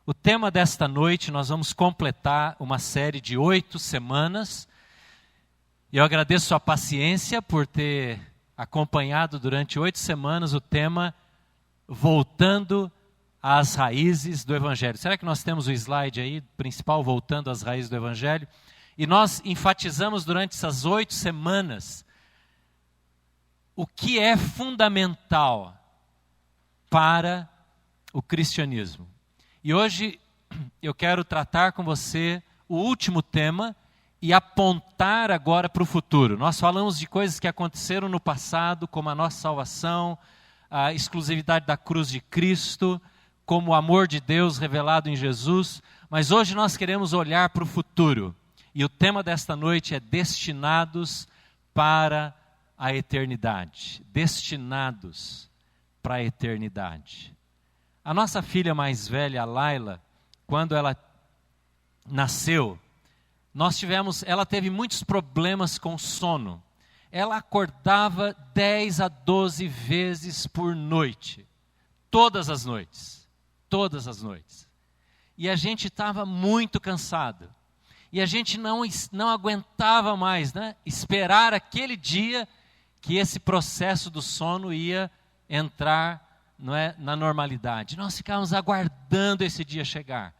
O tema desta noite, nós vamos completar uma série de 8 semanas. E eu agradeço sua paciência por ter acompanhado durante 8 semanas o tema Voltando às Raízes do Evangelho. Será que nós temos o slide aí, principal, Voltando às Raízes do Evangelho? E nós enfatizamos durante essas 8 semanas o que é fundamental para o cristianismo. E hoje eu quero tratar com você o último tema e apontar agora para o futuro. Nós falamos de coisas que aconteceram no passado, como a nossa salvação, a exclusividade da cruz de Cristo, como o amor de Deus revelado em Jesus, mas hoje nós queremos olhar para o futuro. E o tema desta noite é Destinados para a Eternidade. Destinados para a Eternidade. A nossa filha mais velha, a Laila, quando ela nasceu, ela teve muitos problemas com sono. Ela acordava 10 a 12 vezes por noite. Todas as noites. E a gente estava muito cansado. E a gente não aguentava mais, né? Esperar aquele dia que esse processo do sono ia entrar, não é, na normalidade. Nós ficávamos aguardando esse dia chegar.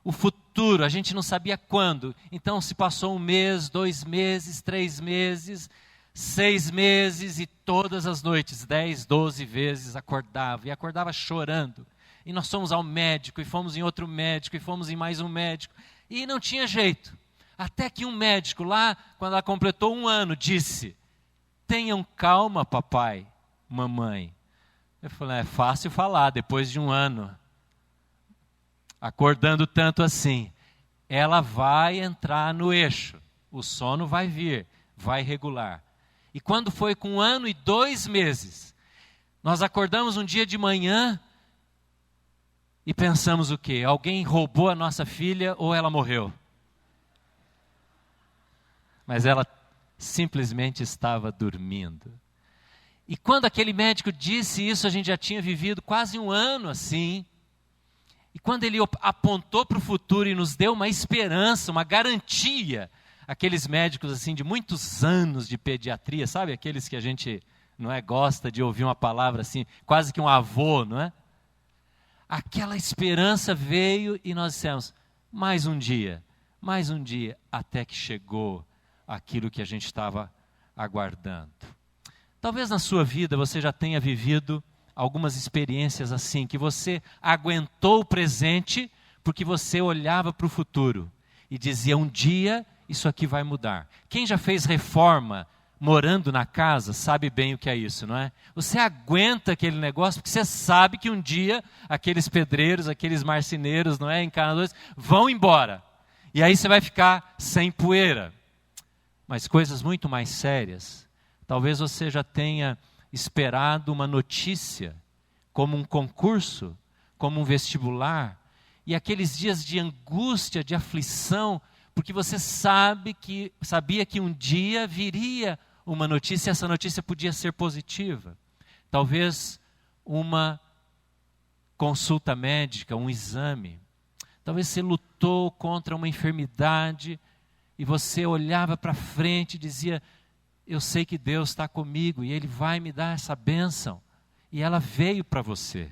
O futuro, a gente não sabia quando. Então se passou 1 mês, 2 meses, 3 meses, 6 meses e todas as noites, 10, 12 vezes acordava. E acordava chorando. E nós fomos ao médico, e fomos em outro médico, e fomos em mais um médico. E não tinha jeito. Até que um médico lá, quando ela completou 1 ano, disse: tenham calma, papai, mamãe. Eu falei, é fácil falar depois de 1 ano, acordando tanto assim. Ela vai entrar no eixo, o sono vai vir, vai regular. E quando foi com 1 ano e 2 meses, nós acordamos um dia de manhã e pensamos o quê? Alguém roubou a nossa filha ou ela morreu? Mas ela simplesmente estava dormindo. E quando aquele médico disse isso, a gente já tinha vivido quase 1 ano assim. E quando ele apontou para o futuro e nos deu uma esperança, uma garantia, aqueles médicos assim de muitos anos de pediatria, sabe? Aqueles que a gente não é, gosta de ouvir uma palavra assim, quase que um avô, não é? Aquela esperança veio e nós dissemos, mais um dia, até que chegou aquilo que a gente estava aguardando. Talvez na sua vida você já tenha vivido algumas experiências assim, que você aguentou o presente porque você olhava para o futuro e dizia, um dia isso aqui vai mudar. Quem já fez reforma morando na casa sabe bem o que é isso, não é? Você aguenta aquele negócio porque você sabe que um dia aqueles pedreiros, aqueles marceneiros, não é, encanadores, vão embora. E aí você vai ficar sem poeira. Mas coisas muito mais sérias. Talvez você já tenha esperado uma notícia, como um concurso, como um vestibular, e aqueles dias de angústia, de aflição, porque você sabia que um dia viria uma notícia, e essa notícia podia ser positiva. Talvez uma consulta médica, um exame. Talvez você lutou contra uma enfermidade, e você olhava para frente e dizia, eu sei que Deus está comigo e Ele vai me dar essa bênção. E ela veio para você.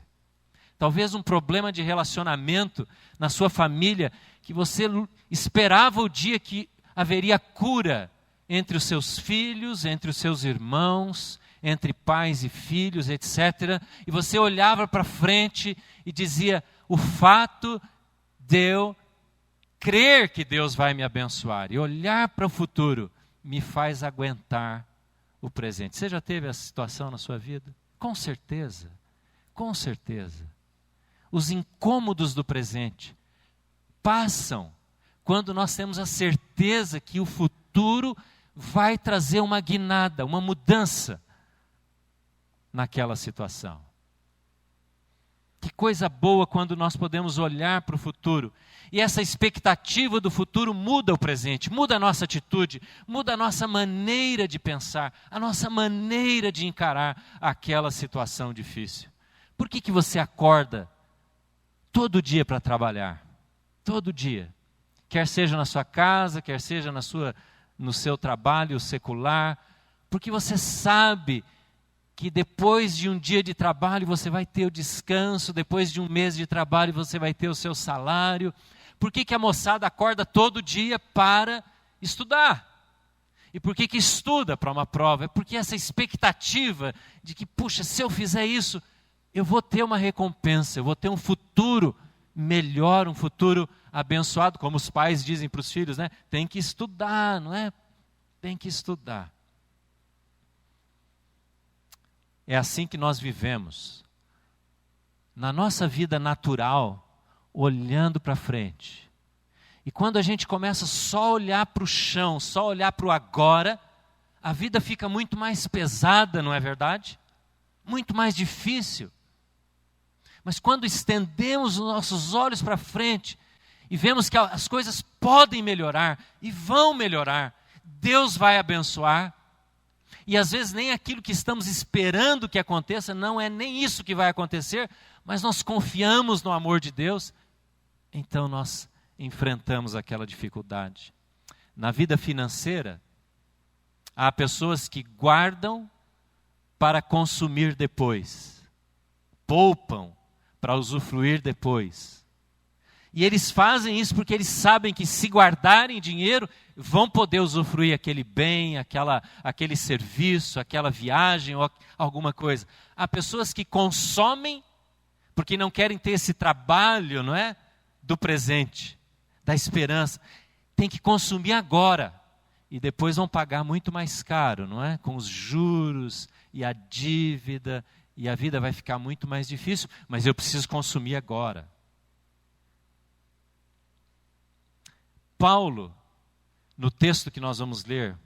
Talvez um problema de relacionamento na sua família, que você esperava o dia que haveria cura entre os seus filhos, entre os seus irmãos, entre pais e filhos, etc. E você olhava para frente e dizia, o fato de eu crer que Deus vai me abençoar e olhar para o futuro me faz aguentar o presente. Você já teve essa situação na sua vida? Com certeza, com certeza. Os incômodos do presente passam quando nós temos a certeza que o futuro vai trazer uma guinada, uma mudança naquela situação. Que coisa boa quando nós podemos olhar para o futuro. E essa expectativa do futuro muda o presente, muda a nossa atitude, muda a nossa maneira de pensar, a nossa maneira de encarar aquela situação difícil. Por que você acorda todo dia para trabalhar. Todo dia. Quer seja na sua casa, quer seja no seu trabalho secular, porque você sabe que depois de um dia de trabalho você vai ter o descanso, depois de um mês de trabalho você vai ter o seu salário. Por que a moçada acorda todo dia para estudar? E por que estuda para uma prova? É porque essa expectativa de que, puxa, se eu fizer isso, eu vou ter uma recompensa, eu vou ter um futuro melhor, um futuro abençoado, como os pais dizem para os filhos, né? Tem que estudar, não é? Tem que estudar. É assim que nós vivemos. Na nossa vida natural, olhando para frente. E quando a gente começa só a olhar para o chão, só a olhar para o agora, a vida fica muito mais pesada, não é verdade? Muito mais difícil. Mas quando estendemos os nossos olhos para frente e vemos que as coisas podem melhorar e vão melhorar, Deus vai abençoar. E às vezes nem aquilo que estamos esperando que aconteça, não é nem isso que vai acontecer, mas nós confiamos no amor de Deus, então nós enfrentamos aquela dificuldade. Na vida financeira, há pessoas que guardam para consumir depois, poupam para usufruir depois. E eles fazem isso porque eles sabem que se guardarem dinheiro, vão poder usufruir aquele bem, aquele serviço, aquela viagem ou alguma coisa. Há pessoas que consomem porque não querem ter esse trabalho, não é? Do presente, da esperança. Tem que consumir agora e depois vão pagar muito mais caro, não é? Com os juros e a dívida, e a vida vai ficar muito mais difícil, mas eu preciso consumir agora. Paulo, no texto que nós vamos ler,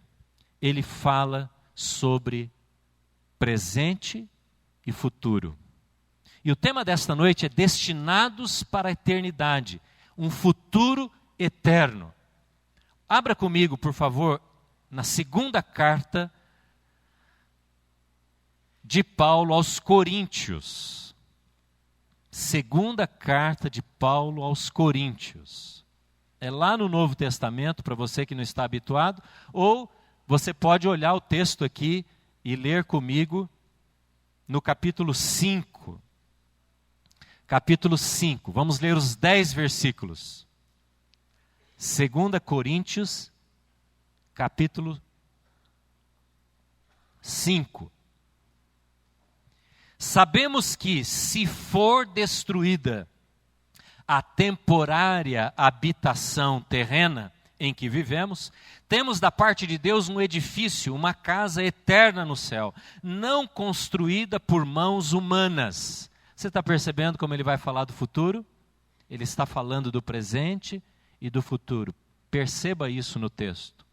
ele fala sobre presente e futuro. E o tema desta noite é destinados para a eternidade, um futuro eterno. Abra comigo, por favor, na segunda carta de Paulo aos Coríntios. Segunda carta de Paulo aos Coríntios. É lá no Novo Testamento, para você que não está habituado, ou você pode olhar o texto aqui e ler comigo no capítulo 5. Capítulo 5, vamos ler os 10 versículos. 2 Coríntios, capítulo 5. Sabemos que, se for destruída a temporária habitação terrena em que vivemos, temos da parte de Deus um edifício, uma casa eterna no céu, não construída por mãos humanas. Você está percebendo como ele vai falar do futuro? Ele está falando do presente e do futuro. Perceba isso no texto.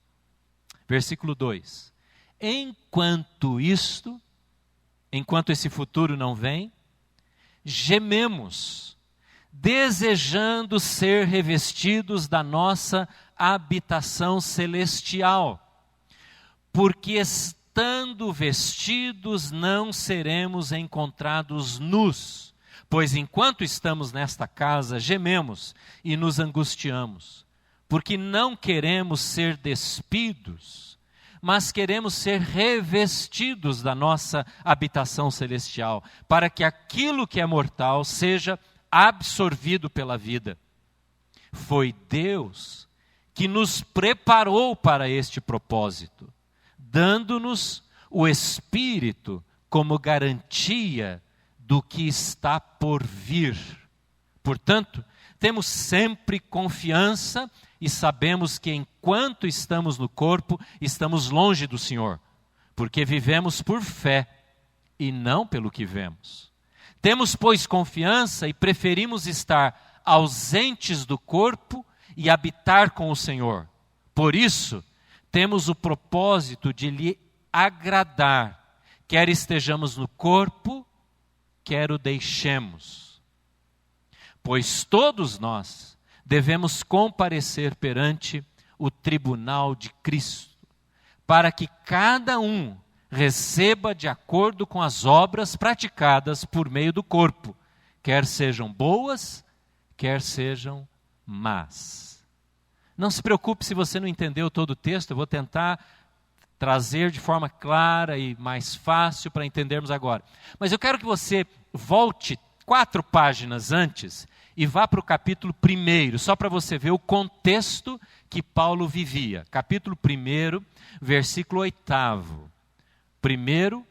Versículo 2. Enquanto esse futuro não vem, gememos, desejando ser revestidos da nossa habitação celestial, porque estando vestidos não seremos encontrados nus, pois enquanto estamos nesta casa gememos e nos angustiamos, porque não queremos ser despidos, mas queremos ser revestidos da nossa habitação celestial, para que aquilo que é mortal seja absorvido pela vida. Foi Deus que nos preparou para este propósito, dando-nos o Espírito como garantia do que está por vir. Portanto, temos sempre confiança e sabemos que enquanto estamos no corpo, estamos longe do Senhor, porque vivemos por fé e não pelo que vemos. Temos, pois, confiança e preferimos estar ausentes do corpo e habitar com o Senhor. Por isso, temos o propósito de lhe agradar, quer estejamos no corpo, quer o deixemos. Pois todos nós devemos comparecer perante o tribunal de Cristo, para que cada um receba de acordo com as obras praticadas por meio do corpo, quer sejam boas, quer sejam más. Não se preocupe se você não entendeu todo o texto, eu vou tentar trazer de forma clara e mais fácil para entendermos agora. Mas eu quero que você volte 4 páginas antes e vá para o capítulo 1, só para você ver o contexto que Paulo vivia. Capítulo 1, versículo 8. 1,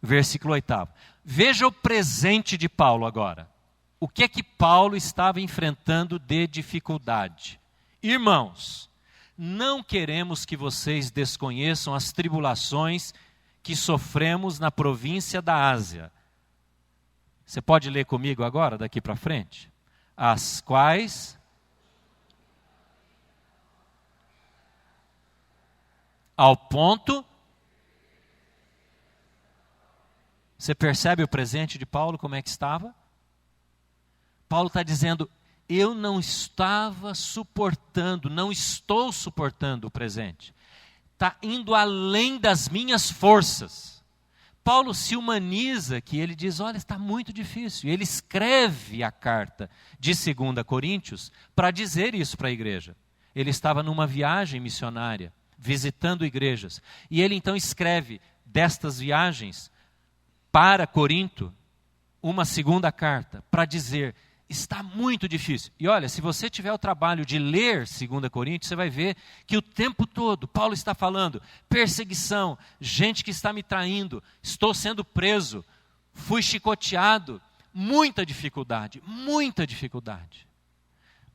versículo 8. Veja o presente de Paulo agora. O que é que Paulo estava enfrentando de dificuldade? Irmãos, não queremos que vocês desconheçam as tribulações que sofremos na província da Ásia. Você pode ler comigo agora, daqui para frente? As quais, ao ponto, você percebe o presente de Paulo, como é que estava? Paulo está dizendo, eu não estava suportando, não estou suportando o presente. Está indo além das minhas forças. Paulo se humaniza que ele diz, olha, está muito difícil. Ele escreve a carta de 2 Coríntios para dizer isso para a igreja. Ele estava numa viagem missionária, visitando igrejas. E ele então escreve destas viagens para Corinto uma segunda carta para dizer, está muito difícil. E olha, se você tiver o trabalho de ler 2 Coríntios, você vai ver que o tempo todo Paulo está falando perseguição, gente que está me traindo, estou sendo preso, fui chicoteado, muita dificuldade, muita dificuldade.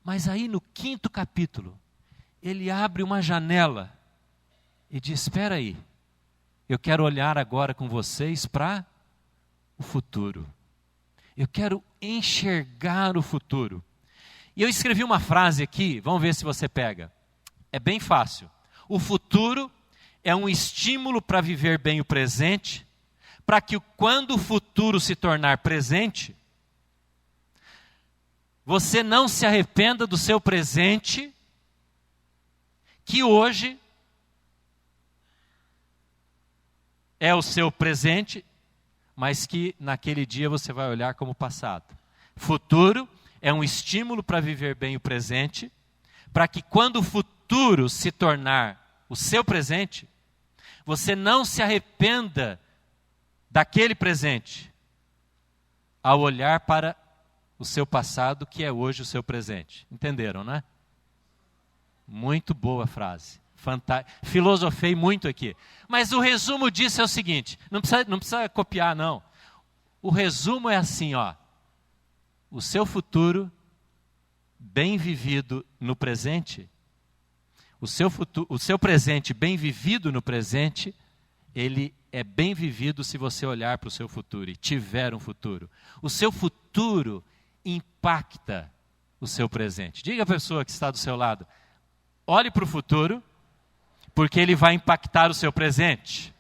Mas aí no 5º capítulo, ele abre uma janela e diz, espera aí, eu quero olhar agora com vocês para o futuro. Eu quero enxergar o futuro. E eu escrevi uma frase aqui, vamos ver se você pega. É bem fácil. O futuro é um estímulo para viver bem o presente, para que quando o futuro se tornar presente, você não se arrependa do seu presente, que hoje é o seu presente, mas que naquele dia você vai olhar como passado. Futuro é um estímulo para viver bem o presente, para que quando o futuro se tornar o seu presente, você não se arrependa daquele presente, ao olhar para o seu passado, que é hoje o seu presente. Entenderam, né? Muito boa frase. Filosofei muito aqui. Mas o resumo disso é o seguinte, não precisa copiar não. O resumo é assim, ó. O seu futuro bem vivido no presente, o seu presente bem vivido no presente, ele é bem vivido se você olhar para o seu futuro e tiver um futuro. O seu futuro impacta o seu presente. Diga à pessoa que está do seu lado, olhe para o futuro, porque ele vai impactar o seu presente.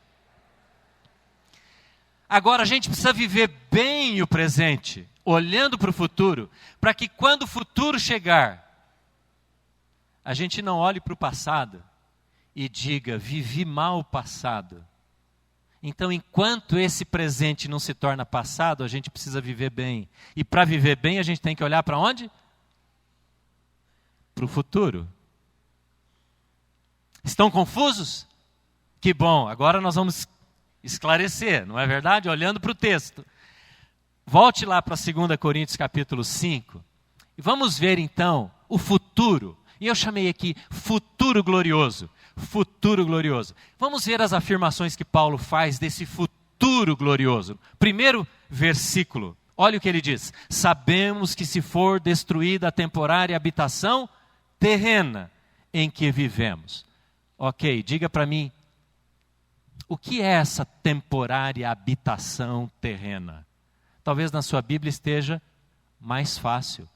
Agora a gente precisa viver bem o presente, olhando para o futuro, para que quando o futuro chegar, a gente não olhe para o passado e diga, vivi mal o passado. Então, enquanto esse presente não se torna passado, a gente precisa viver bem. E para viver bem, a gente tem que olhar para onde? Para o futuro. Estão confusos? Que bom, agora nós vamos esclarecer, não é verdade? Olhando para o texto. Volte lá para 2 Coríntios capítulo 5 e vamos ver então o futuro. E eu chamei aqui futuro glorioso. Futuro glorioso. Vamos ver as afirmações que Paulo faz desse futuro glorioso. Primeiro versículo, olha o que ele diz. Sabemos que se for destruída a temporária habitação terrena em que vivemos. Ok, diga para mim, o que é essa temporária habitação terrena? Talvez na sua Bíblia esteja mais fácil,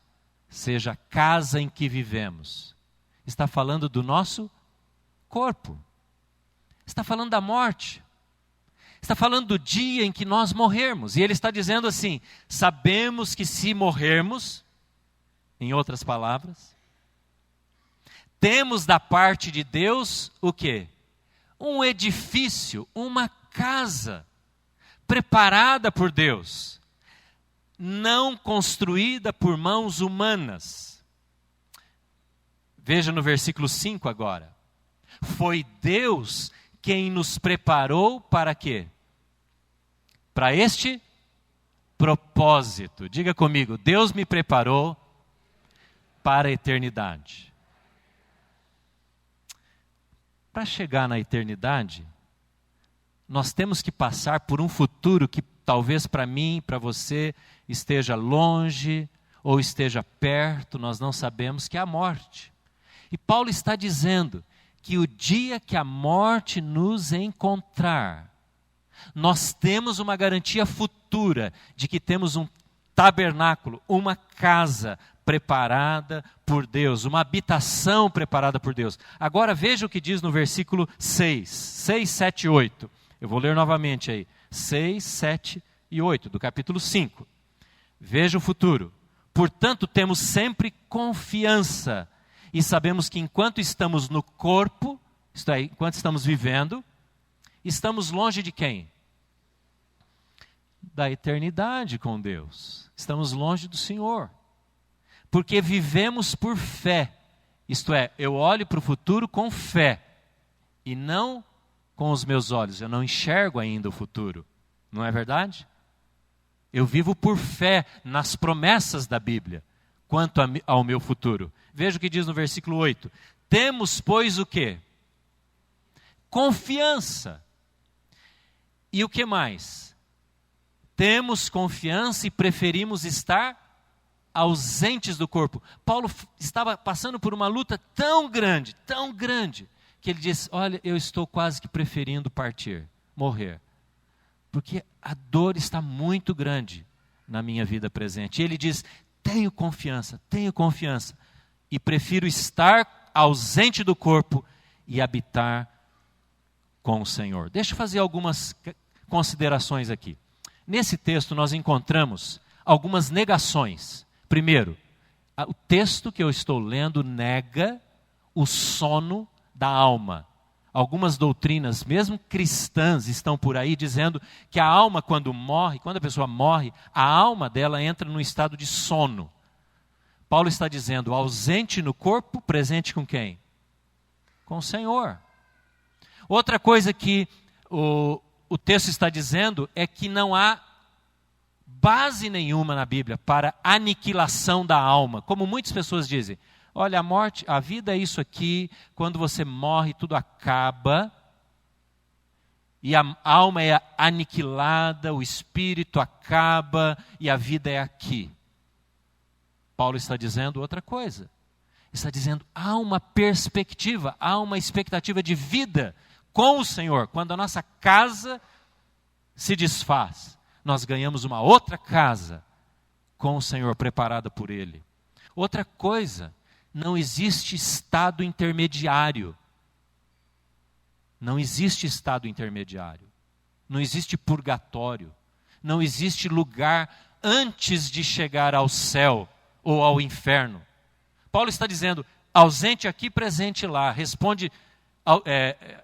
seja a casa em que vivemos. Está falando do nosso corpo, está falando da morte, está falando do dia em que nós morrermos. E ele está dizendo assim, sabemos que se morrermos, em outras palavras, temos da parte de Deus o quê? Um edifício, uma casa preparada por Deus. não construída por mãos humanas. Veja no versículo 5 agora. Foi Deus quem nos preparou para quê? Para este propósito. Diga comigo, Deus me preparou para a eternidade. Para chegar na eternidade, nós temos que passar por um futuro que talvez para mim, para você, esteja longe ou esteja perto, nós não sabemos, que é a morte. E Paulo está dizendo que o dia que a morte nos encontrar, nós temos uma garantia futura de que temos um tabernáculo, uma casa preparada por Deus, uma habitação preparada por Deus. Agora veja o que diz no versículo 6, 7 e 8. Eu vou ler novamente aí, 6, 7 e 8 do capítulo 5. Veja o futuro. Portanto, temos sempre confiança e sabemos que enquanto estamos no corpo, isto é, enquanto estamos vivendo, estamos longe de quem? Da eternidade com Deus. Estamos longe do Senhor. Porque vivemos por fé. Isto é, eu olho para o futuro com fé. E não com os meus olhos. Eu não enxergo ainda o futuro. Não é verdade? Eu vivo por fé nas promessas da Bíblia. Quanto ao meu futuro. Veja o que diz no versículo 8. Temos, pois, o quê? Confiança. E o que mais? Temos confiança e preferimos estar ausentes do corpo. Paulo estava passando por uma luta tão grande, que ele disse, olha, eu estou quase que preferindo partir, morrer. Porque a dor está muito grande na minha vida presente. E ele diz, tenho confiança, e prefiro estar ausente do corpo e habitar com o Senhor. Deixa eu fazer algumas considerações aqui. Nesse texto nós encontramos algumas negações. Primeiro, o texto que eu estou lendo nega o sono da alma. Algumas doutrinas, mesmo cristãs, estão por aí dizendo que a alma quando a pessoa morre, a alma dela entra num estado de sono. Paulo está dizendo, ausente no corpo, presente com quem? Com o Senhor. Outra coisa que o texto está dizendo é que não há base nenhuma na Bíblia para aniquilação da alma. Como muitas pessoas dizem, olha, a morte, a vida é isso aqui, quando você morre tudo acaba, e a alma é aniquilada, o espírito acaba, e a vida é aqui. Paulo está dizendo outra coisa. Está dizendo, há uma perspectiva, há uma expectativa de vida com o Senhor. Quando a nossa casa se desfaz, nós ganhamos uma outra casa com o Senhor, preparada por Ele. Outra coisa, não existe estado intermediário. Não existe estado intermediário. Não existe purgatório. Não existe lugar antes de chegar ao céu ou ao inferno. Paulo está dizendo, ausente aqui, presente lá. Responde,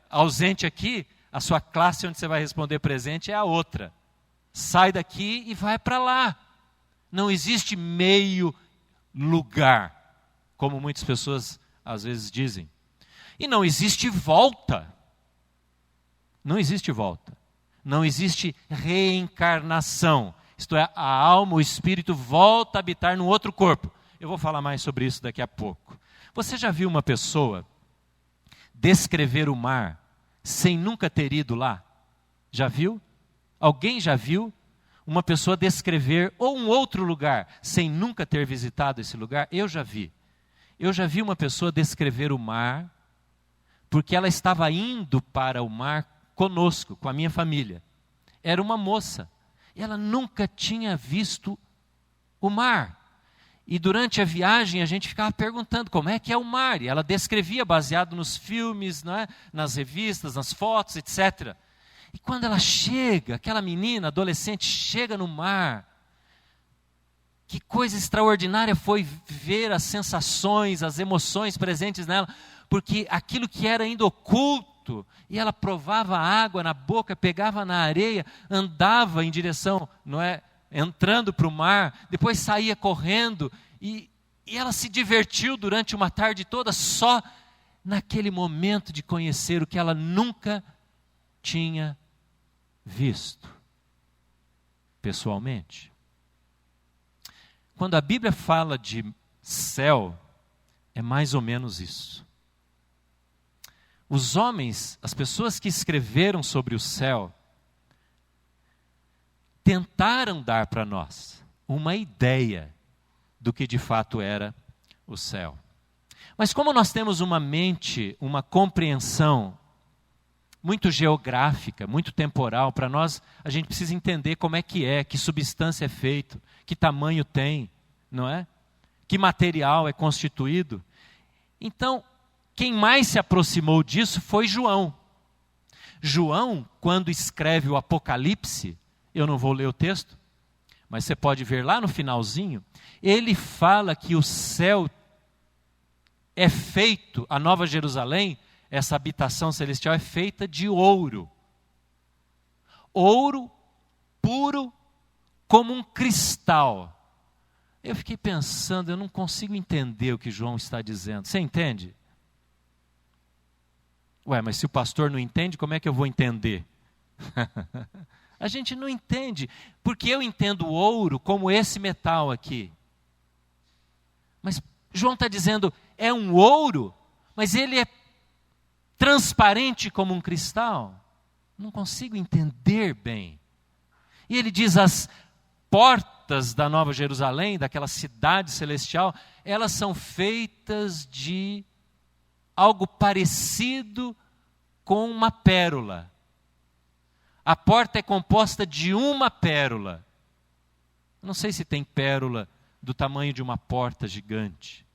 ausente aqui, a sua classe onde você vai responder presente é a outra. Sai daqui e vai para lá. Não existe meio lugar, como muitas pessoas às vezes dizem. E não existe volta. Não existe volta. Não existe reencarnação. Isto é, a alma, o espírito volta a habitar num outro corpo. Eu vou falar mais sobre isso daqui a pouco. Você já viu uma pessoa descrever o mar sem nunca ter ido lá? Já viu? Alguém já viu uma pessoa descrever ou um outro lugar sem nunca ter visitado esse lugar? Eu já vi. Eu já vi uma pessoa descrever o mar porque ela estava indo para o mar conosco, com a minha família. Era uma moça. E ela nunca tinha visto o mar. E durante a viagem a gente ficava perguntando como é que é o mar. E ela descrevia baseado nos filmes, não é? Nas revistas, nas fotos, etc. E quando ela chega, aquela menina, adolescente, chega no mar, que coisa extraordinária foi ver as sensações, as emoções presentes nela, porque aquilo que era ainda oculto, e ela provava a água na boca, pegava na areia, andava em direção, não é, entrando para o mar, depois saía correndo, e ela se divertiu durante uma tarde toda só naquele momento de conhecer o que ela nunca tinha visto pessoalmente. Quando a Bíblia fala de céu, é mais ou menos isso. Os homens, as pessoas que escreveram sobre o céu, tentaram dar para nós uma ideia do que de fato era o céu. Mas como nós temos uma mente, uma compreensão muito geográfica, muito temporal, para nós a gente precisa entender como é, que substância é feito, que tamanho tem, não é? Que material é constituído. Então, quem mais se aproximou disso foi João. João, quando escreve o Apocalipse, eu não vou ler o texto, mas você pode ver lá no finalzinho, ele fala que o céu é feito, a Nova Jerusalém, essa habitação celestial é feita de ouro. Ouro puro como um cristal. Eu fiquei pensando, eu não consigo entender o que João está dizendo. Você entende? Ué, mas se o pastor não entende, como é que eu vou entender? A gente não entende, porque eu entendo o ouro como esse metal aqui. Mas João está dizendo, é um ouro, mas ele é transparente como um cristal. Não consigo entender bem. E ele diz, as portas da Nova Jerusalém, daquela cidade celestial, elas são feitas de algo parecido com uma pérola. A porta é composta de uma pérola. Não sei se tem pérola do tamanho de uma porta gigante.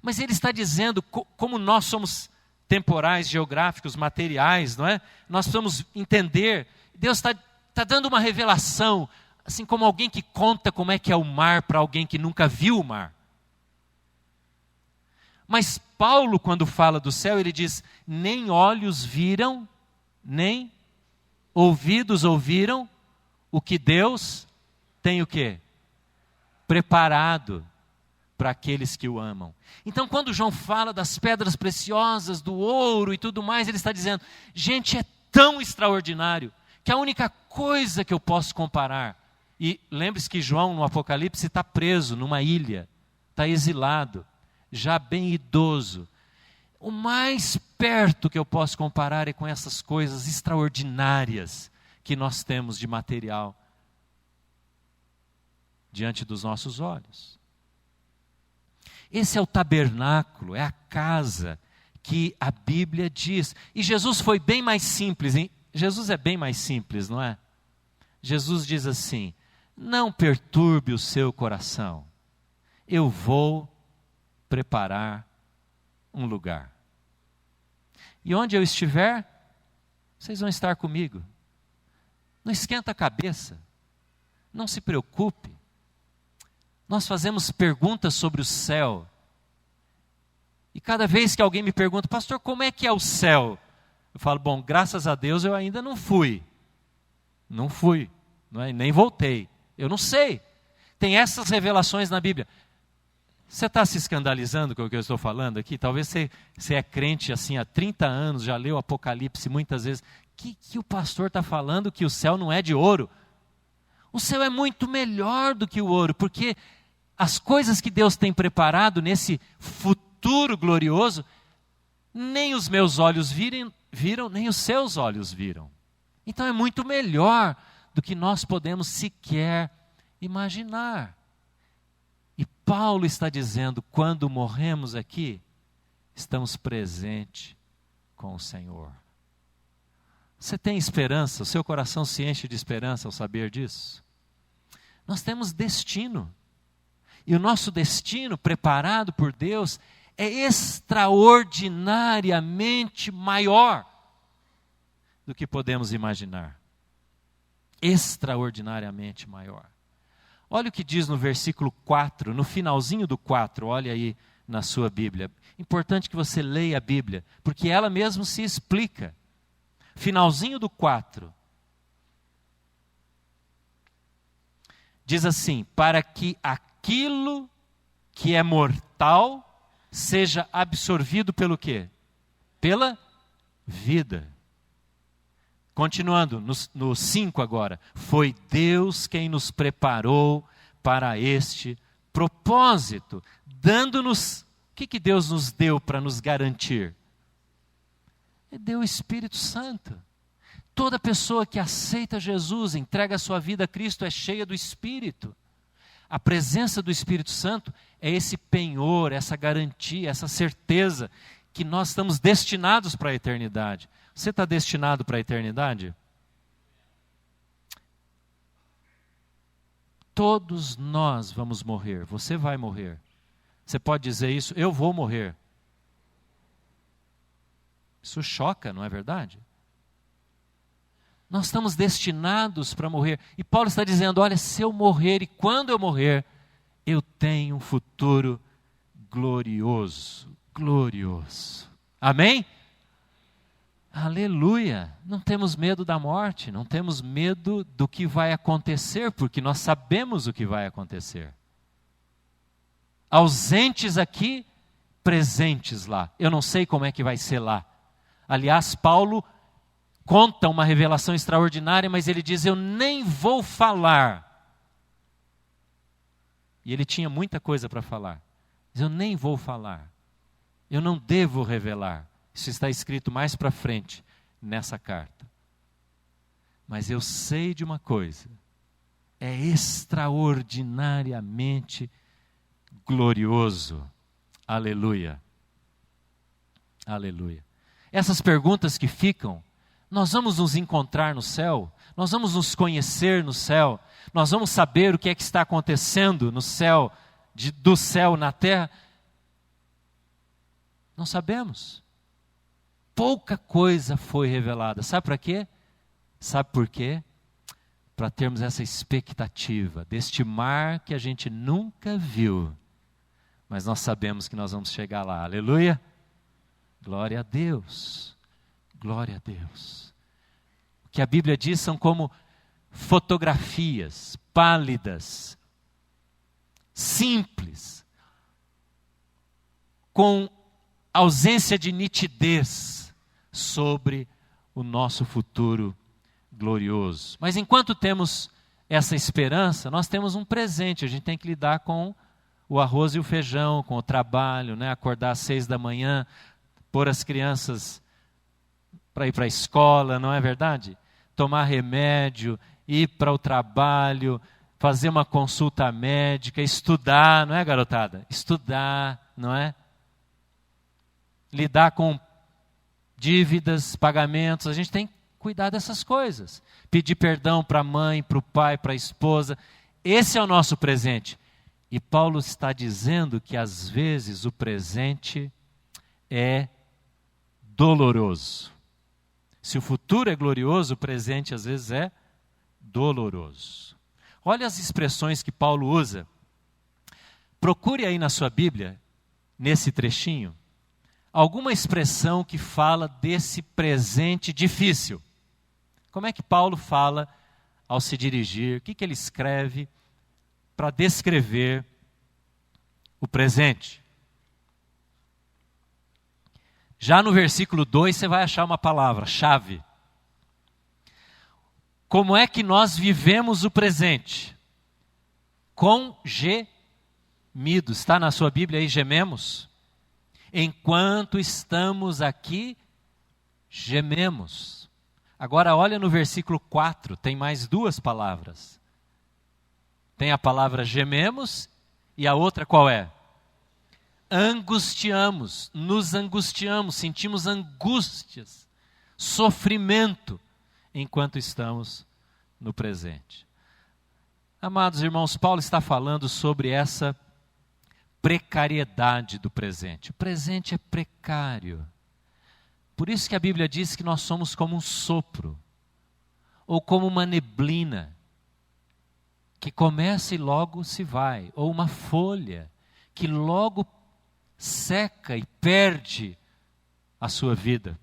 Mas ele está dizendo, como nós somos temporais, geográficos, materiais, não é? Nós precisamos entender, Deus está dando uma revelação, assim como alguém que conta como é que é o mar para alguém que nunca viu o mar. Mas Paulo, quando fala do céu, ele diz, nem olhos viram, nem ouvidos ouviram o que Deus tem o quê? Preparado para aqueles que o amam. Então, quando João fala das pedras preciosas, do ouro e tudo mais, ele está dizendo, gente, é tão extraordinário, que a única coisa que eu posso comparar, e lembre-se que João, no Apocalipse, está preso numa ilha, está exilado, já bem idoso. O mais perto que eu posso comparar é com essas coisas extraordinárias que nós temos de material diante dos nossos olhos. Esse é o tabernáculo, é a casa que a Bíblia diz. E Jesus foi bem mais simples, hein? Jesus é bem mais simples, não é? Jesus diz assim, não perturbe o seu coração, eu vou preparar um lugar. E onde eu estiver, vocês vão estar comigo. Não esquenta a cabeça, não se preocupe. Nós fazemos perguntas sobre o céu. E cada vez que alguém me pergunta, pastor, como é que é o céu? Eu falo, bom, graças a Deus eu ainda não fui. Não fui, não é? Nem voltei. Eu não sei. Tem essas revelações na Bíblia. Você está se escandalizando com o que eu estou falando aqui? Talvez você é crente assim há 30 anos, já leu Apocalipse muitas vezes. Que o pastor está falando que o céu não é de ouro? O céu é muito melhor do que o ouro, porque as coisas que Deus tem preparado nesse futuro glorioso, nem os meus olhos viram, nem os seus olhos viram. Então é muito melhor do que nós podemos sequer imaginar. E Paulo está dizendo, quando morremos aqui, estamos presentes com o Senhor. Você tem esperança? O seu coração se enche de esperança ao saber disso? Nós temos destino. E o nosso destino, preparado por Deus, é extraordinariamente maior do que podemos imaginar. Extraordinariamente maior. Olha o que diz no versículo 4, no finalzinho do 4, olha aí na sua Bíblia. Importante que você leia a Bíblia, porque ela mesmo se explica. Finalzinho do 4. diz assim: para que aquilo que é mortal seja absorvido pelo quê? Pela vida. Continuando, no 5 agora. Foi Deus quem nos preparou para este propósito, dando-nos... O que Deus nos deu para nos garantir? Ele deu o Espírito Santo. Toda pessoa que aceita Jesus, entrega a sua vida a Cristo, é cheia do Espírito. A presença do Espírito Santo é esse penhor, essa garantia, essa certeza que nós estamos destinados para a eternidade. Você está destinado para a eternidade? Todos nós vamos morrer. Você vai morrer. Você pode dizer isso: eu vou morrer. Isso choca, não é verdade? Nós estamos destinados para morrer. E Paulo está dizendo: olha, se eu morrer e quando eu morrer, eu tenho um futuro glorioso. Glorioso. Amém? Aleluia! Não temos medo da morte, não temos medo do que vai acontecer, porque nós sabemos o que vai acontecer. Ausentes aqui, presentes lá. Eu não sei como é que vai ser lá. Aliás, Paulo conta uma revelação extraordinária, mas ele diz: eu nem vou falar. E ele tinha muita coisa para falar. Mas eu nem vou falar. Eu não devo revelar. Isso está escrito mais para frente nessa carta. Mas eu sei de uma coisa: é extraordinariamente glorioso. Aleluia. Aleluia. Essas perguntas que ficam, nós vamos nos encontrar no céu, nós vamos nos conhecer no céu, nós vamos saber o que é que está acontecendo no céu, do céu na terra. Não sabemos. Pouca coisa foi revelada. Sabe para quê? Sabe por quê? Para termos essa expectativa deste mar que a gente nunca viu. Mas nós sabemos que nós vamos chegar lá. Aleluia! Glória a Deus. Glória a Deus. O que a Bíblia diz são como fotografias pálidas, simples, com ausência de nitidez sobre o nosso futuro glorioso. Mas enquanto temos essa esperança, nós temos um presente. A gente tem que lidar com o arroz e o feijão, com o trabalho, né? Acordar às 6 da manhã, pôr as crianças para ir para a escola, não é verdade? Tomar remédio, ir para o trabalho, fazer uma consulta médica, estudar, não é, garotada? Estudar, não é? Lidar com dívidas, pagamentos, a gente tem que cuidar dessas coisas. Pedir perdão para a mãe, para o pai, para a esposa. Esse é o nosso presente. E Paulo está dizendo que às vezes o presente é doloroso. Se o futuro é glorioso, o presente às vezes é doloroso. Olha as expressões que Paulo usa. Procure aí na sua Bíblia, nesse trechinho, alguma expressão que fala desse presente difícil. Como é que Paulo fala ao se dirigir? O que ele escreve para descrever o presente? Já no versículo 2 você vai achar uma palavra, chave. Como é que nós vivemos o presente? Com gemidos. Está na sua Bíblia aí, gememos? Enquanto estamos aqui, gememos. Agora olha no versículo 4, tem mais duas palavras. Tem a palavra gememos e a outra qual é? Angustiamos, nos angustiamos, sentimos angústias, sofrimento, enquanto estamos no presente. Amados irmãos, Paulo está falando sobre essa precariedade do presente. O presente é precário. Por isso que a Bíblia diz que nós somos como um sopro, ou como uma neblina, que começa e logo se vai, ou uma folha, que logo seca e perde a sua vida.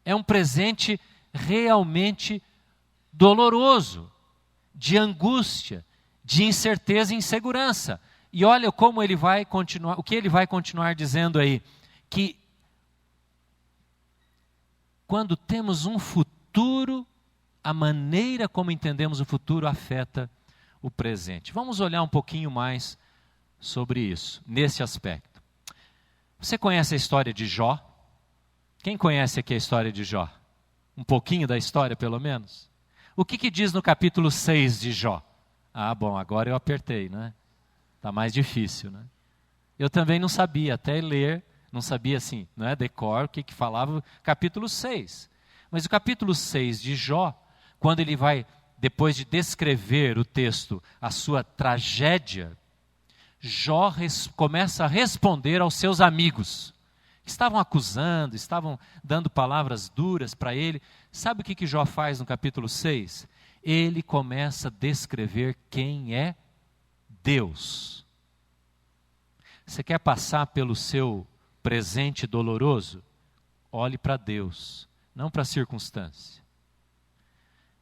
É um presente realmente doloroso, de angústia, de incerteza e insegurança. E olha como ele vai continuar, o que ele vai continuar dizendo aí, que quando temos um futuro, a maneira como entendemos o futuro afeta o presente. Vamos olhar um pouquinho mais sobre isso, nesse aspecto. Você conhece a história de Jó? Quem conhece aqui a história de Jó? Um pouquinho da história, pelo menos? O que diz no capítulo 6 de Jó? Ah, bom, agora eu apertei, né? Está mais difícil, né? Eu também não sabia, até ler, não sabia assim, não é decor, o que falava o capítulo 6. Mas o capítulo 6 de Jó, quando ele vai, depois de descrever o texto, a sua tragédia, Jó começa a responder aos seus amigos, que estavam acusando, estavam dando palavras duras para ele. Sabe o que Jó faz no capítulo 6? Ele começa a descrever quem é Deus. Você quer passar pelo seu presente doloroso? Olhe para Deus, não para a circunstância.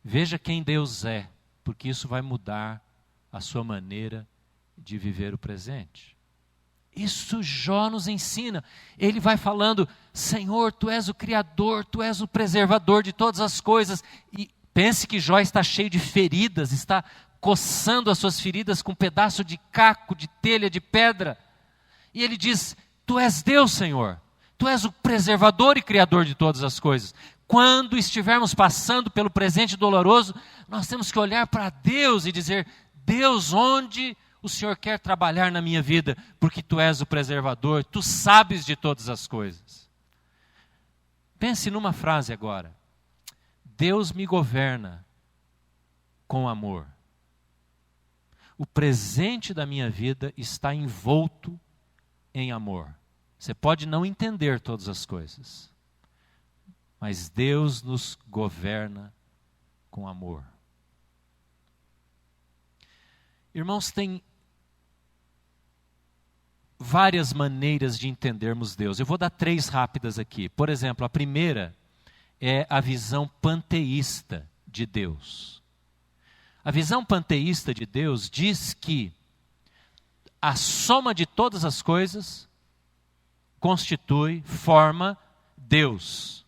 Veja quem Deus é, porque isso vai mudar a sua maneira de viver o presente. Isso Jó nos ensina. Ele vai falando: Senhor, Tu és o Criador, Tu és o preservador de todas as coisas. E pense que Jó está cheio de feridas, está coçando as suas feridas com um pedaço de caco, de telha, de pedra. E ele diz: Tu és Deus, Senhor. Tu és o preservador e criador de todas as coisas. Quando estivermos passando pelo presente doloroso, nós temos que olhar para Deus e dizer: Deus, onde o Senhor quer trabalhar na minha vida? Porque Tu és o preservador, Tu sabes de todas as coisas. Pense numa frase agora: Deus me governa com amor. O presente da minha vida está envolto em amor. Você pode não entender todas as coisas, mas Deus nos governa com amor. Irmãos, tem várias maneiras de entendermos Deus. Eu vou dar 3 rápidas aqui. Por exemplo, a primeira é a visão panteísta de Deus. A visão panteísta de Deus diz que a soma de todas as coisas constitui, forma Deus.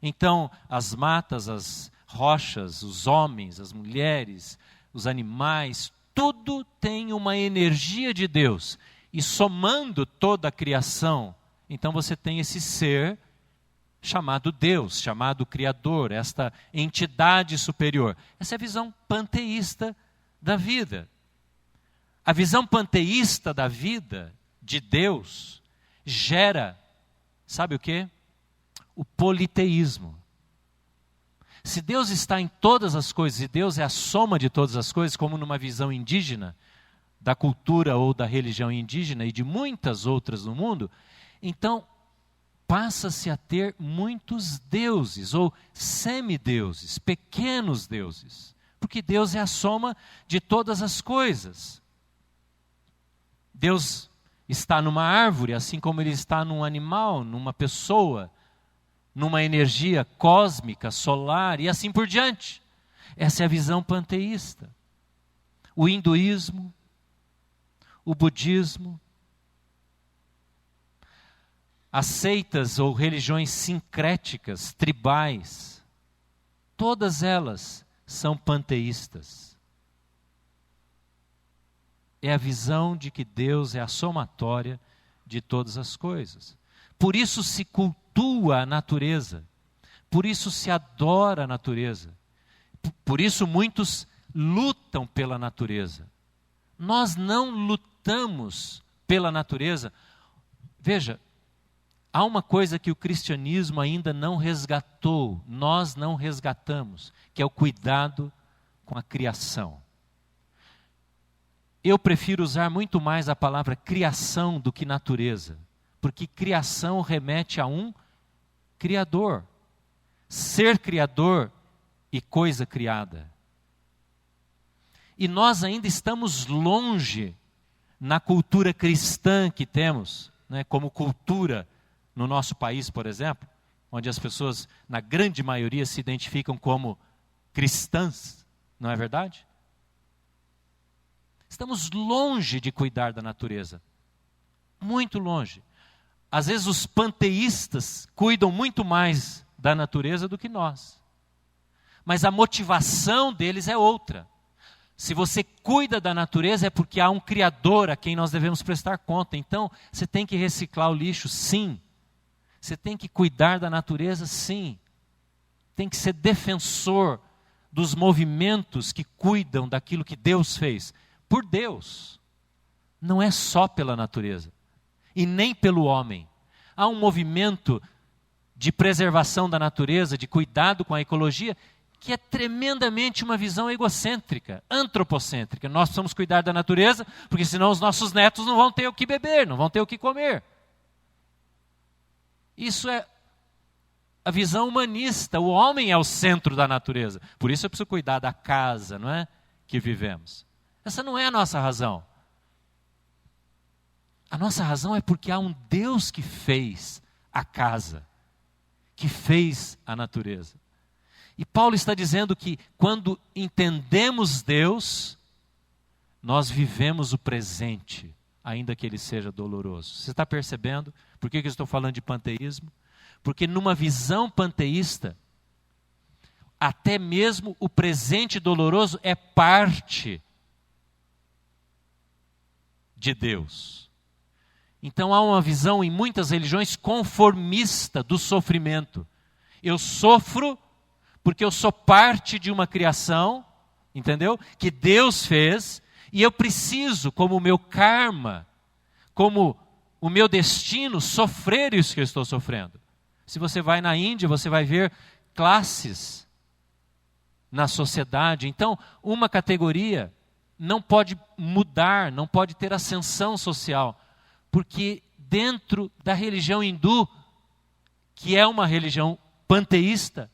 Então, as matas, as rochas, os homens, as mulheres, os animais, tudo tem uma energia de Deus. E somando toda a criação, então você tem esse ser chamado Deus, chamado Criador, esta entidade superior. Essa é a visão panteísta da vida. A visão panteísta da vida, de Deus, gera, sabe o quê? O politeísmo. Se Deus está em todas as coisas, e Deus é a soma de todas as coisas, como numa visão indígena, da cultura ou da religião indígena e de muitas outras no mundo, então passa-se a ter muitos deuses, ou semideuses, pequenos deuses, porque Deus é a soma de todas as coisas. Deus está numa árvore, assim como Ele está num animal, numa pessoa, numa energia cósmica, solar e assim por diante. Essa é a visão panteísta. O hinduísmo, o budismo, as seitas ou religiões sincréticas, tribais, todas elas são panteístas. É a visão de que Deus é a somatória de todas as coisas. Por isso se cultua a natureza, por isso se adora a natureza, por isso muitos lutam pela natureza. Nós não lutamos pela natureza. Veja, há uma coisa que o cristianismo ainda não resgatou, nós não resgatamos, que é o cuidado com a criação. Eu prefiro usar muito mais a palavra criação do que natureza, porque criação remete a um criador, ser criador e coisa criada. E nós ainda estamos longe na cultura cristã que temos, né, como cultura no nosso país, por exemplo, onde as pessoas, na grande maioria, se identificam como cristãs, não é verdade? Estamos longe de cuidar da natureza. Muito longe. Às vezes os panteístas cuidam muito mais da natureza do que nós. Mas a motivação deles é outra. Se você cuida da natureza é porque há um Criador a quem nós devemos prestar conta. Então, você tem que reciclar o lixo, sim. Você tem que cuidar da natureza, sim. Tem que ser defensor dos movimentos que cuidam daquilo que Deus fez. Por Deus. Não é só pela natureza. E nem pelo homem. Há um movimento de preservação da natureza, de cuidado com a ecologia, que é tremendamente uma visão egocêntrica, antropocêntrica. Nós precisamos cuidar da natureza, porque senão os nossos netos não vão ter o que beber, não vão ter o que comer. Isso é a visão humanista. O homem é o centro da natureza. Por isso eu preciso cuidar da casa, não é? Que vivemos. Essa não é a nossa razão. A nossa razão é porque há um Deus que fez a casa, que fez a natureza. E Paulo está dizendo que quando entendemos Deus, nós vivemos o presente, ainda que ele seja doloroso. Você está percebendo por que eu estou falando de panteísmo? Porque numa visão panteísta, até mesmo o presente doloroso é parte de Deus. Então há uma visão em muitas religiões conformista do sofrimento. Eu sofro porque eu sou parte de uma criação, entendeu? Que Deus fez, e eu preciso, como o meu karma, como o meu destino, sofrer isso que eu estou sofrendo. Se você vai na Índia, você vai ver classes na sociedade. Então, uma categoria não pode mudar, não pode ter ascensão social, porque dentro da religião hindu, que é uma religião panteísta,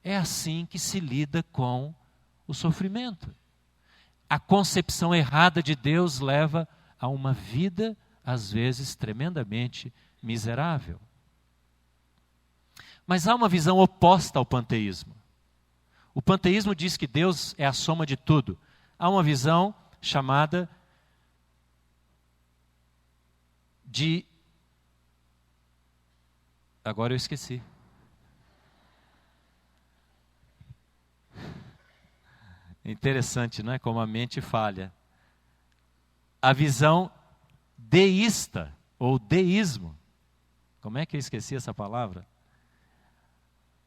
é assim que se lida com o sofrimento. A concepção errada de Deus leva a uma vida, às vezes, tremendamente miserável. Mas há uma visão oposta ao panteísmo. O panteísmo diz que Deus é a soma de tudo. Há uma visão chamada de... Agora eu esqueci. Interessante, não é? Como a mente falha. A visão deísta, ou deísmo. Como é que eu esqueci essa palavra?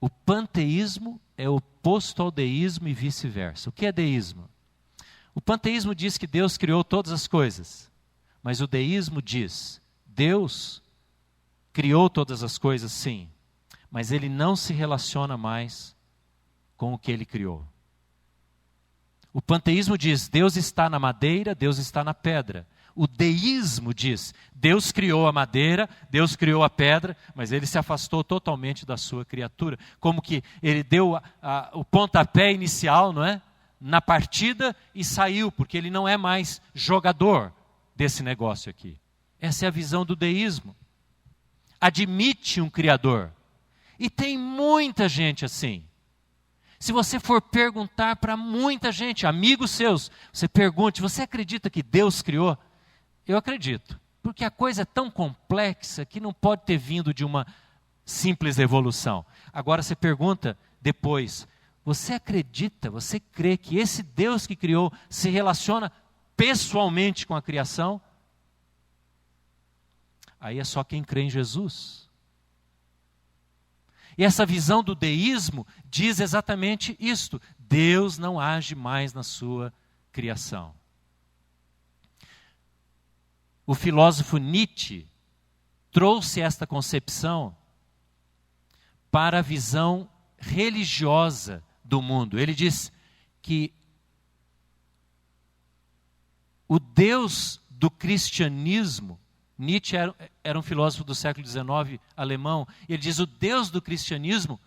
O panteísmo é oposto ao deísmo e vice-versa. O que é deísmo? O panteísmo diz que Deus criou todas as coisas. Mas o deísmo diz, Deus criou todas as coisas, sim. Mas Ele não se relaciona mais com o que Ele criou. O panteísmo diz, Deus está na madeira, Deus está na pedra. O deísmo diz, Deus criou a madeira, Deus criou a pedra, mas Ele se afastou totalmente da sua criatura. Como que Ele deu o pontapé inicial, não é? Na partida e saiu, porque Ele não é mais jogador desse negócio aqui. Essa é a visão do deísmo. Admite um Criador. E tem muita gente assim. Se você for perguntar para muita gente, amigos seus, você pergunte, você acredita que Deus criou? Eu acredito, porque a coisa é tão complexa que não pode ter vindo de uma simples evolução. Agora você pergunta depois, você acredita, você crê que esse Deus que criou se relaciona pessoalmente com a criação? Aí é só quem crê em Jesus. E essa visão do deísmo diz exatamente isto. Deus não age mais na sua criação. O filósofo Nietzsche trouxe esta concepção para a visão religiosa do mundo. Ele diz que o Deus do cristianismo, Nietzsche era um filósofo do século XIX, alemão, ele diz, o Deus do cristianismo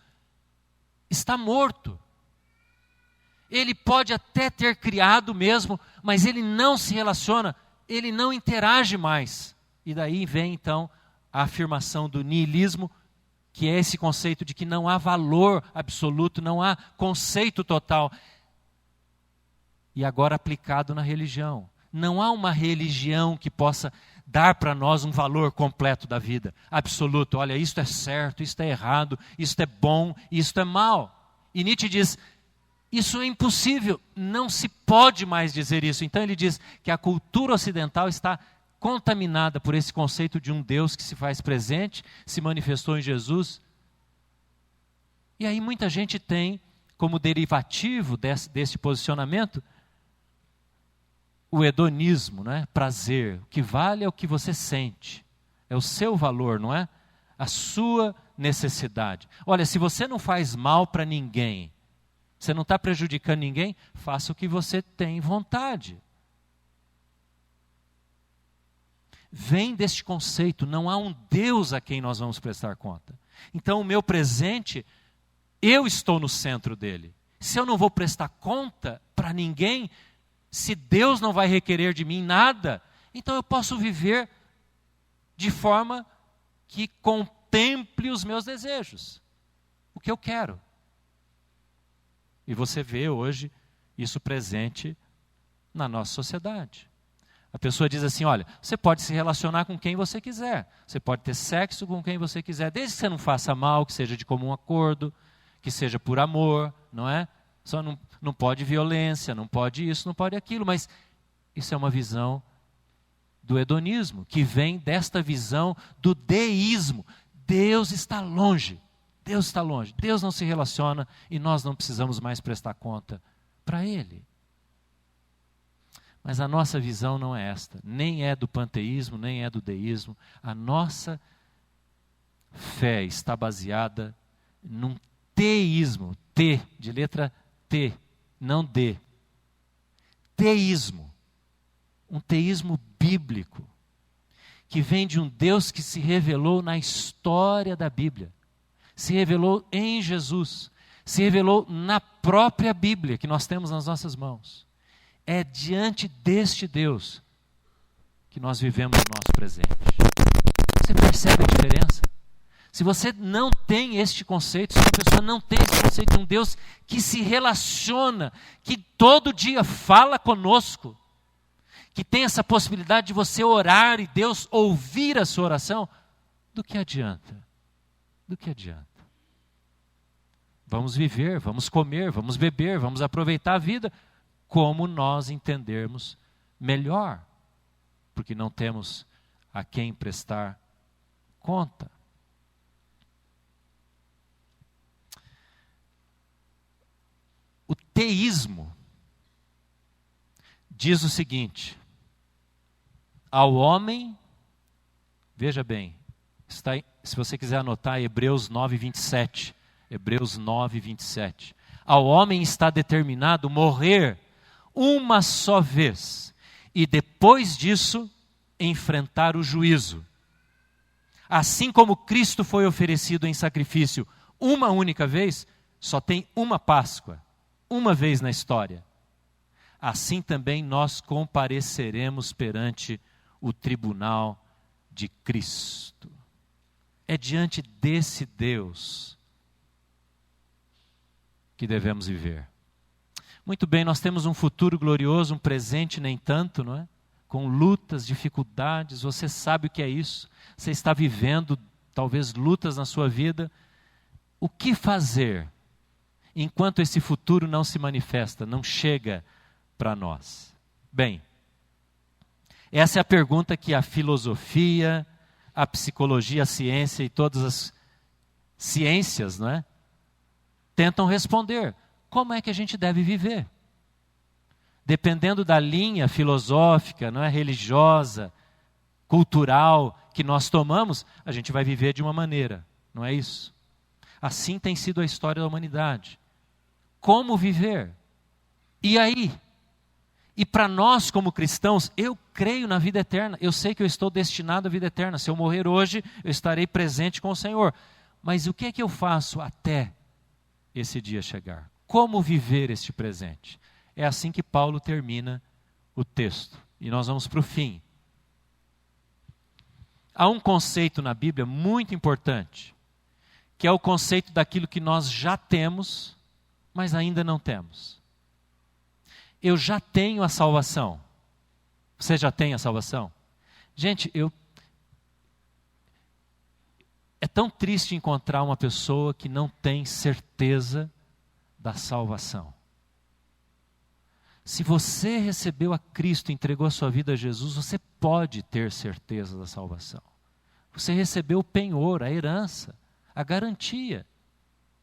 está morto. Ele pode até ter criado mesmo, mas ele não se relaciona, ele não interage mais. E daí vem então a afirmação do niilismo, que é esse conceito de que não há valor absoluto, não há conceito total. e agora aplicado na religião. Não há uma religião que possa dar para nós um valor completo da vida, absoluto. Olha, isto é certo, isto é errado, isto é bom, isto é mal. E Nietzsche diz, isso é impossível, não se pode mais dizer isso. Então ele diz que a cultura ocidental está contaminada por esse conceito de um Deus que se faz presente, se manifestou em Jesus. E aí muita gente tem como derivativo desse posicionamento o hedonismo, não é? Prazer. O que vale é o que você sente. É o seu valor, não é? A sua necessidade. Olha, se você não faz mal para ninguém, você não está prejudicando ninguém, faça o que você tem vontade. Vem deste conceito, não há um Deus a quem nós vamos prestar conta. Então o meu presente, eu estou no centro dele. Se eu não vou prestar conta para ninguém, se Deus não vai requerer de mim nada, então eu posso viver de forma que contemple os meus desejos, o que eu quero. E você vê hoje isso presente na nossa sociedade. A pessoa diz assim, olha, você pode se relacionar com quem você quiser, você pode ter sexo com quem você quiser, desde que você não faça mal, que seja de comum acordo, que seja por amor, não é? Só não pode violência, não pode isso, não pode aquilo, mas isso é uma visão do hedonismo, que vem desta visão do deísmo. Deus está longe, Deus está longe, Deus não se relaciona e nós não precisamos mais prestar conta para Ele. Mas a nossa visão não é esta, nem é do panteísmo, nem é do deísmo. A nossa fé está baseada num teísmo, T, de letra T, não D. Teísmo. Um teísmo bíblico, que vem de um Deus que se revelou na história da Bíblia, se revelou em Jesus, se revelou na própria Bíblia que nós temos nas nossas mãos. É diante deste Deus que nós vivemos o nosso presente. Você percebe a diferença? Se você não tem este conceito, se uma pessoa não tem esse conceito de um Deus que se relaciona, que todo dia fala conosco, que tem essa possibilidade de você orar e Deus ouvir a sua oração, do que adianta? Do que adianta? Vamos viver, vamos comer, vamos beber, vamos aproveitar a vida como nós entendermos melhor, porque não temos a quem prestar conta. O teísmo diz o seguinte: ao homem, veja bem, se você quiser anotar, Hebreus 9:27, Hebreus 9:27, ao homem está determinado morrer uma só vez, e depois disso, enfrentar o juízo. Assim como Cristo foi oferecido em sacrifício uma única vez, só tem uma Páscoa, uma vez na história. Assim também nós compareceremos perante o tribunal de Cristo. É diante desse Deus que devemos viver. Muito bem, nós temos um futuro glorioso, um presente nem tanto, não é? Com lutas, dificuldades, você sabe o que é isso. Você está vivendo, talvez, lutas na sua vida. O que fazer enquanto esse futuro não se manifesta, não chega para nós? Bem, essa é a pergunta que a filosofia, a psicologia, a ciência e todas as ciências, não é? Tentam responder. Como é que a gente deve viver? Dependendo da linha filosófica, não é, religiosa, cultural que nós tomamos, a gente vai viver de uma maneira, não é isso? Assim tem sido a história da humanidade. Como viver? E aí? E para nós como cristãos, eu creio na vida eterna, eu sei que eu estou destinado à vida eterna. Se eu morrer hoje, eu estarei presente com o Senhor. Mas o que é que eu faço até esse dia chegar? Como viver este presente? É assim que Paulo termina o texto. E nós vamos para o fim. Há um conceito na Bíblia muito importante, que é o conceito daquilo que nós já temos, mas ainda não temos. eu já tenho a salvação. Você já tem a salvação? Gente, é tão triste encontrar uma pessoa que não tem certeza da salvação. Se você recebeu a Cristo, entregou a sua vida a Jesus, você pode ter certeza da salvação. Você recebeu o penhor, a herança, a garantia.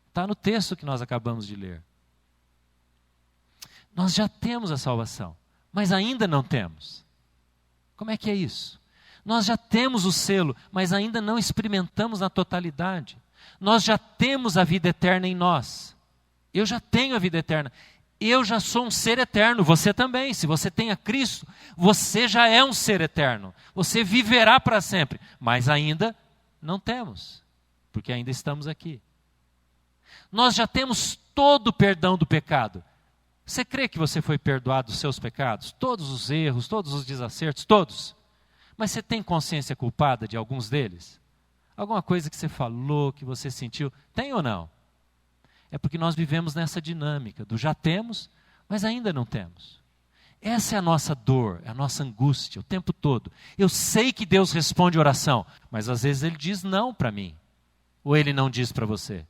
Está no texto que nós acabamos de ler. Nós já temos a salvação, mas ainda não temos. Como é que é isso? Nós já temos o selo, mas ainda não experimentamos na totalidade. Nós já temos a vida eterna em nós. Eu já tenho a vida eterna. Eu já sou um ser eterno, você também. Se você tem a Cristo, você já é um ser eterno. Você viverá para sempre. Mas ainda não temos, porque ainda estamos aqui. Nós já temos todo o perdão do pecado. Você crê que você foi perdoado dos seus pecados? Todos os erros, todos os desacertos, todos. Mas você tem consciência culpada de alguns deles? Alguma coisa que você falou, que você sentiu? Tem ou não? É porque nós vivemos nessa dinâmica do já temos, mas ainda não temos. Essa é a nossa dor, é a nossa angústia o tempo todo. Eu sei que Deus responde oração, mas às vezes Ele diz não para mim. Ou Ele não diz para você.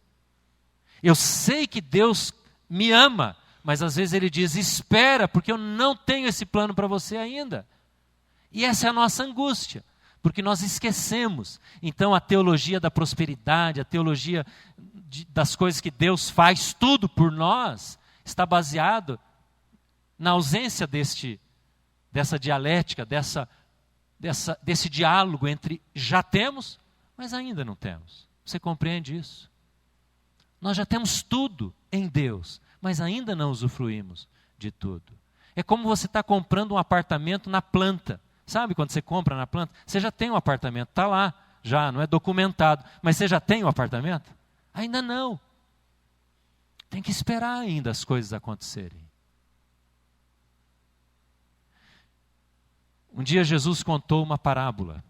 Eu sei que Deus me ama, mas às vezes Ele diz, espera, porque eu não tenho esse plano para você ainda. E essa é a nossa angústia, porque nós esquecemos. Então a teologia da prosperidade, a teologia das coisas que Deus faz tudo por nós, está baseado na ausência dessa dialética, desse diálogo entre já temos, mas ainda não temos. Você compreende isso? Nós já temos tudo em Deus, mas ainda não usufruímos de tudo. É como você está comprando um apartamento na planta. Sabe quando você compra na planta? Você já tem um apartamento, está lá, já, não é documentado. Mas você já tem um apartamento? Ainda não. Tem que esperar ainda as coisas acontecerem. Um dia Jesus contou uma parábola.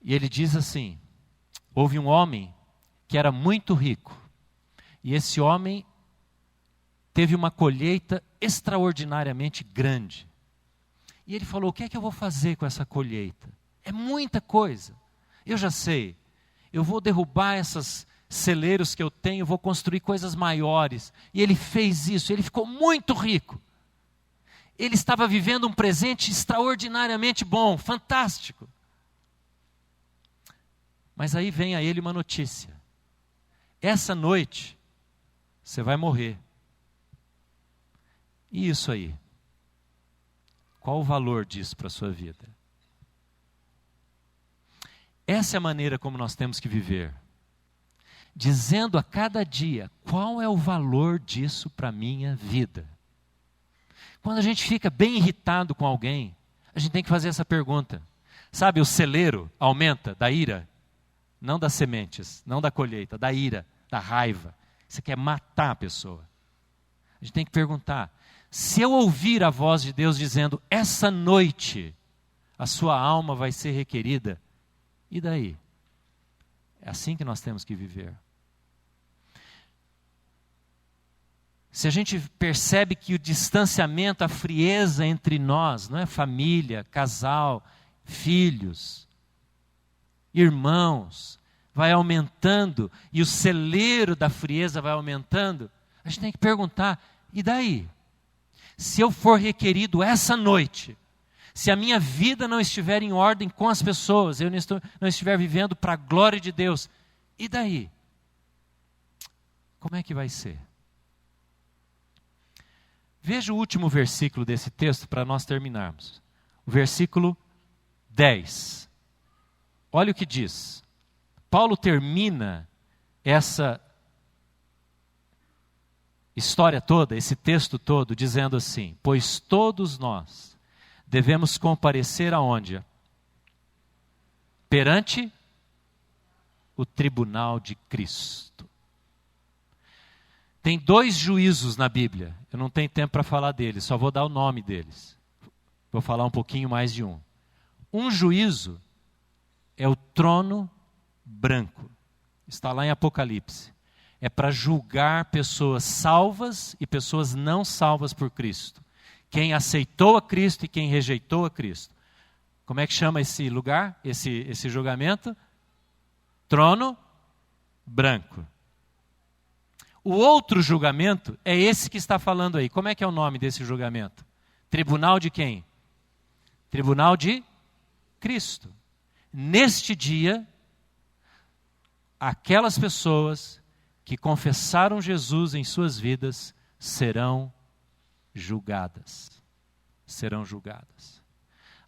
E ele diz assim, houve um homem que era muito rico. E esse homem teve uma colheita extraordinariamente grande. E ele falou, o que é que eu vou fazer com essa colheita? É muita coisa. Eu já sei. Eu vou derrubar esses celeiros que eu tenho, vou construir coisas maiores. E ele fez isso, ele ficou muito rico. Ele estava vivendo um presente extraordinariamente bom, fantástico. Mas aí vem a ele uma notícia. Essa noite, você vai morrer. E isso aí? Qual o valor disso para a sua vida? Essa é a maneira como nós temos que viver. Dizendo a cada dia, qual é o valor disso para a minha vida? Quando a gente fica bem irritado com alguém, a gente tem que fazer essa pergunta. Sabe, o celeiro aumenta da ira, não das sementes, não da colheita, da ira, da raiva. Você quer matar a pessoa. A gente tem que perguntar, se eu ouvir a voz de Deus dizendo, essa noite a sua alma vai ser requerida, e daí? É assim que nós temos que viver. Se a gente percebe que o distanciamento, a frieza entre nós, não é família, casal, filhos, irmãos, vai aumentando, e o celeiro da frieza vai aumentando, a gente tem que perguntar, e daí? Se eu for requerido essa noite, se a minha vida não estiver em ordem com as pessoas, eu não estiver vivendo para a glória de Deus, e daí? Como é que vai ser? Veja o último versículo desse texto para nós terminarmos. O versículo 10. Olha o que diz. Paulo termina essa história toda, esse texto todo, dizendo assim, pois todos nós devemos comparecer aonde? Perante o tribunal de Cristo. Tem 2 juízos na Bíblia, eu não tenho tempo para falar deles, só vou dar o nome deles. Vou falar um pouquinho mais de um. Um juízo é o trono branco, está lá em Apocalipse. é para julgar pessoas salvas e pessoas não salvas por Cristo. Quem aceitou a Cristo e quem rejeitou a Cristo. Como é que chama esse lugar, esse julgamento? Trono branco. O outro julgamento é esse que está falando aí. Como é que é o nome desse julgamento? Tribunal de quem? Tribunal de Cristo. Neste dia, aquelas pessoas que confessaram Jesus em suas vidas serão julgadas. Serão julgadas.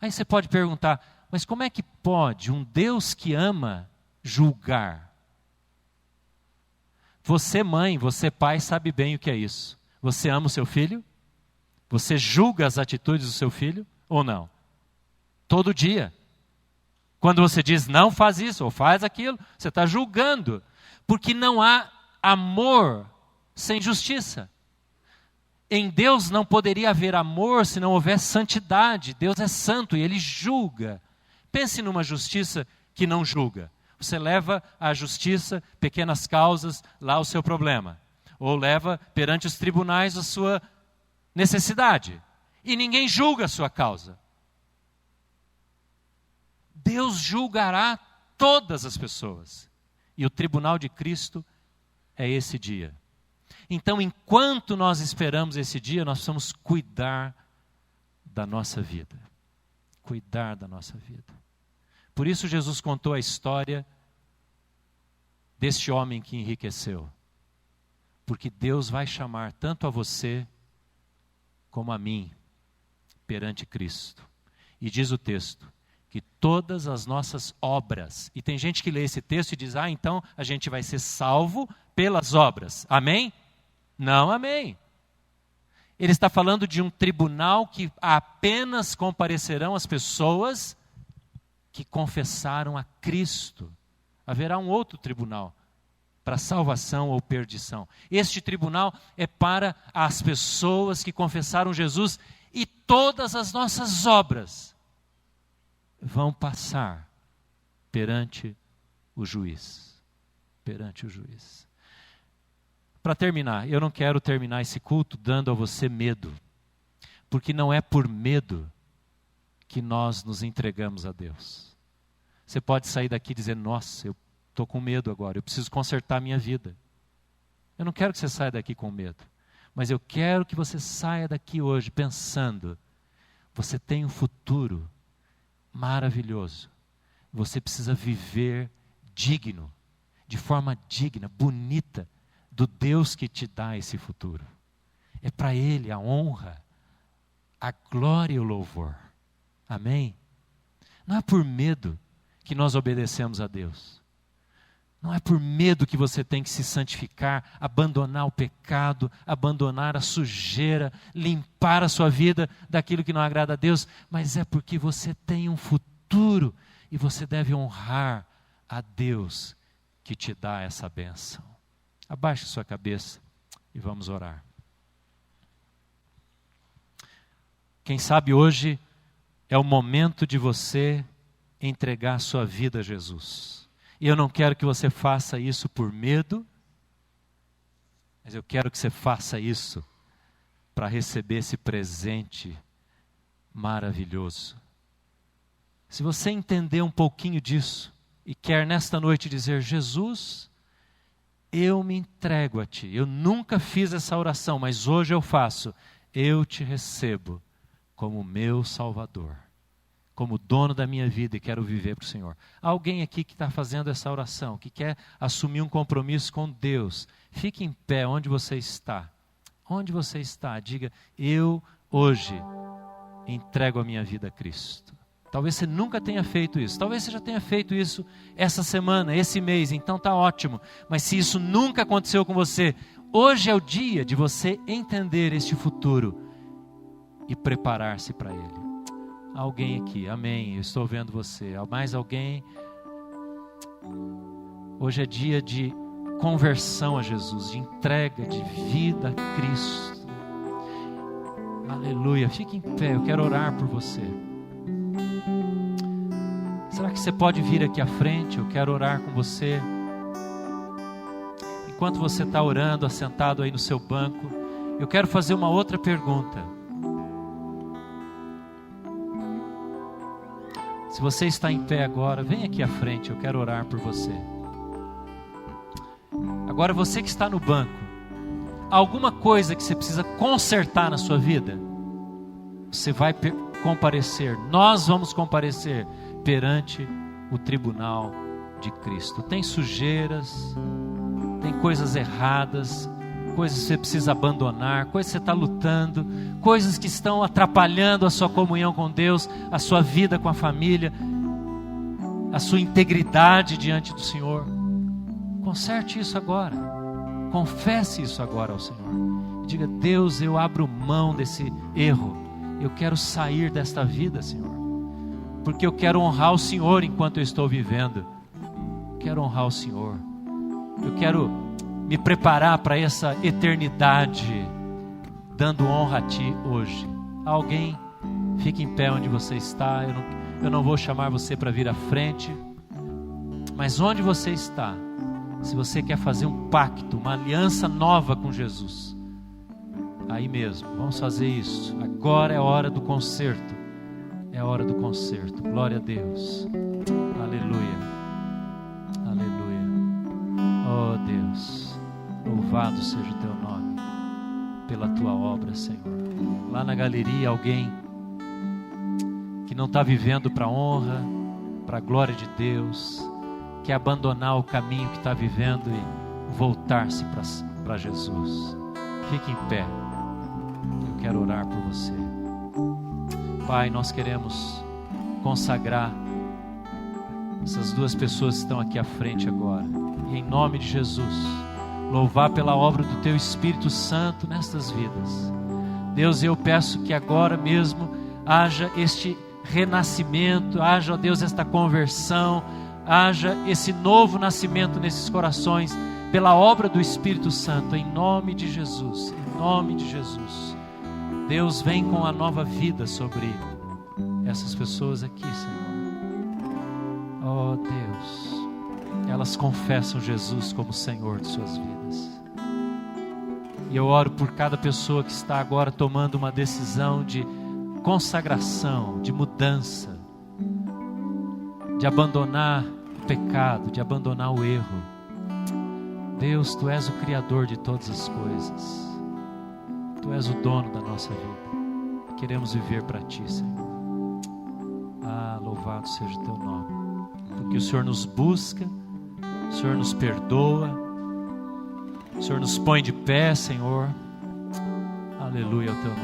Aí você pode perguntar, mas como é que pode um Deus que ama julgar? Você mãe, você pai sabe bem o que é isso. Você ama o seu filho? Você julga as atitudes do seu filho ou não? Todo dia. Quando você diz não faz isso ou faz aquilo, você está julgando. Porque não há amor sem justiça. Em Deus não poderia haver amor se não houvesse santidade. Deus é santo e Ele julga. Pense numa justiça que não julga. Você leva à justiça pequenas causas, lá o seu problema. Ou leva perante os tribunais a sua necessidade. E ninguém julga a sua causa. Deus julgará todas as pessoas. E o tribunal de Cristo é esse dia. Então, enquanto nós esperamos esse dia, nós precisamos cuidar da nossa vida. Cuidar da nossa vida. Por isso Jesus contou a história deste homem que enriqueceu. Porque Deus vai chamar tanto a você como a mim perante Cristo. E diz o texto que todas as nossas obras, e tem gente que lê esse texto e diz, então a gente vai ser salvo pelas obras. Amém? Não, amém. Ele está falando de um tribunal que apenas comparecerão as pessoas que confessaram a Cristo. Haverá um outro tribunal para salvação ou perdição. Este tribunal é para as pessoas que confessaram Jesus e todas as nossas obras vão passar perante o juiz. Perante o juiz. Para terminar, eu não quero terminar esse culto dando a você medo, porque não é por medo que nós nos entregamos a Deus. Você pode sair daqui dizendo, nossa, eu estou com medo agora, eu preciso consertar a minha vida. Eu não quero que você saia daqui com medo, mas eu quero que você saia daqui hoje pensando, você tem um futuro maravilhoso, você precisa viver digno, de forma digna, bonita, do Deus que te dá esse futuro. É para Ele a honra, a glória e o louvor. Amém? Não é por medo que nós obedecemos a Deus. Não é por medo que você tem que se santificar, abandonar o pecado, abandonar a sujeira, limpar a sua vida daquilo que não agrada a Deus, mas é porque você tem um futuro e você deve honrar a Deus que te dá essa bênção. Abaixe sua cabeça e vamos orar. Quem sabe hoje é o momento de você entregar a sua vida a Jesus. E eu não quero que você faça isso por medo, mas eu quero que você faça isso para receber esse presente maravilhoso. Se você entender um pouquinho disso e quer nesta noite dizer, Jesus, eu me entrego a Ti. Eu nunca fiz essa oração, mas hoje eu faço. Eu te recebo como meu Salvador, como dono da minha vida e quero viver para o Senhor. Há alguém aqui que está fazendo essa oração, que quer assumir um compromisso com Deus. Fique em pé onde você está. Onde você está, diga, eu hoje entrego a minha vida a Cristo. Talvez você nunca tenha feito isso. Talvez você já tenha feito isso essa semana, esse mês. Então está ótimo. Mas se isso nunca aconteceu com você, hoje é o dia de você entender este futuro e preparar-se para ele. Alguém aqui, amém, eu estou vendo você. Mais alguém? Hoje é dia de conversão a Jesus, de entrega de vida a Cristo. Aleluia, fique em pé, eu quero orar por você. Será que você pode vir aqui à frente? Eu quero orar com você. enquanto você está orando, assentado aí no seu banco, eu quero fazer uma outra pergunta. Se você está em pé agora, vem aqui à frente, eu quero orar por você. Agora, você que está no banco, alguma coisa que você precisa consertar na sua vida, você vai comparecer, nós vamos comparecer perante o tribunal de Cristo. Tem sujeiras, tem coisas erradas, coisas que você precisa abandonar, coisas que você está lutando, coisas que estão atrapalhando a sua comunhão com Deus, a sua vida com a família, a sua integridade diante do Senhor. Conserte isso agora, confesse isso agora ao Senhor. Diga: Deus, eu abro mão desse erro, eu quero sair desta vida, Senhor, porque eu quero honrar o Senhor enquanto eu estou vivendo. Quero honrar o Senhor, eu quero me preparar para essa eternidade, dando honra a Ti hoje. Alguém, fique em pé onde você está. Eu não vou chamar você para vir à frente, mas onde você está, se você quer fazer um pacto, uma aliança nova com Jesus, aí mesmo, vamos fazer isso. Agora é a hora do concerto, é a hora do concerto. Glória a Deus, aleluia, aleluia. Oh Deus, louvado seja o Teu nome, pela Tua obra, Senhor. Lá na galeria, alguém que não está vivendo para a honra, para a glória de Deus, quer abandonar o caminho que está vivendo e voltar-se para Jesus. Fique em pé, eu quero orar por você. Pai, nós queremos consagrar essas duas pessoas que estão aqui à frente agora, e em nome de Jesus, louvar pela obra do Teu Espírito Santo nestas vidas. Deus, eu peço que agora mesmo haja este renascimento, haja, ó Deus, esta conversão, haja esse novo nascimento nesses corações, pela obra do Espírito Santo, em nome de Jesus, em nome de Jesus. Deus, vem com a nova vida sobre essas pessoas aqui, Senhor. Oh Deus, elas confessam Jesus como Senhor de suas vidas. E eu oro por cada pessoa que está agora tomando uma decisão de consagração, de mudança, de abandonar o pecado, de abandonar o erro. Deus, Tu és o Criador de todas as coisas, Tu és o dono da nossa vida. Queremos viver para Ti, Senhor. Ah, louvado seja o Teu nome, porque o Senhor nos busca, o Senhor nos perdoa, o Senhor nos põe de pé, Senhor. Aleluia ao Teu nome.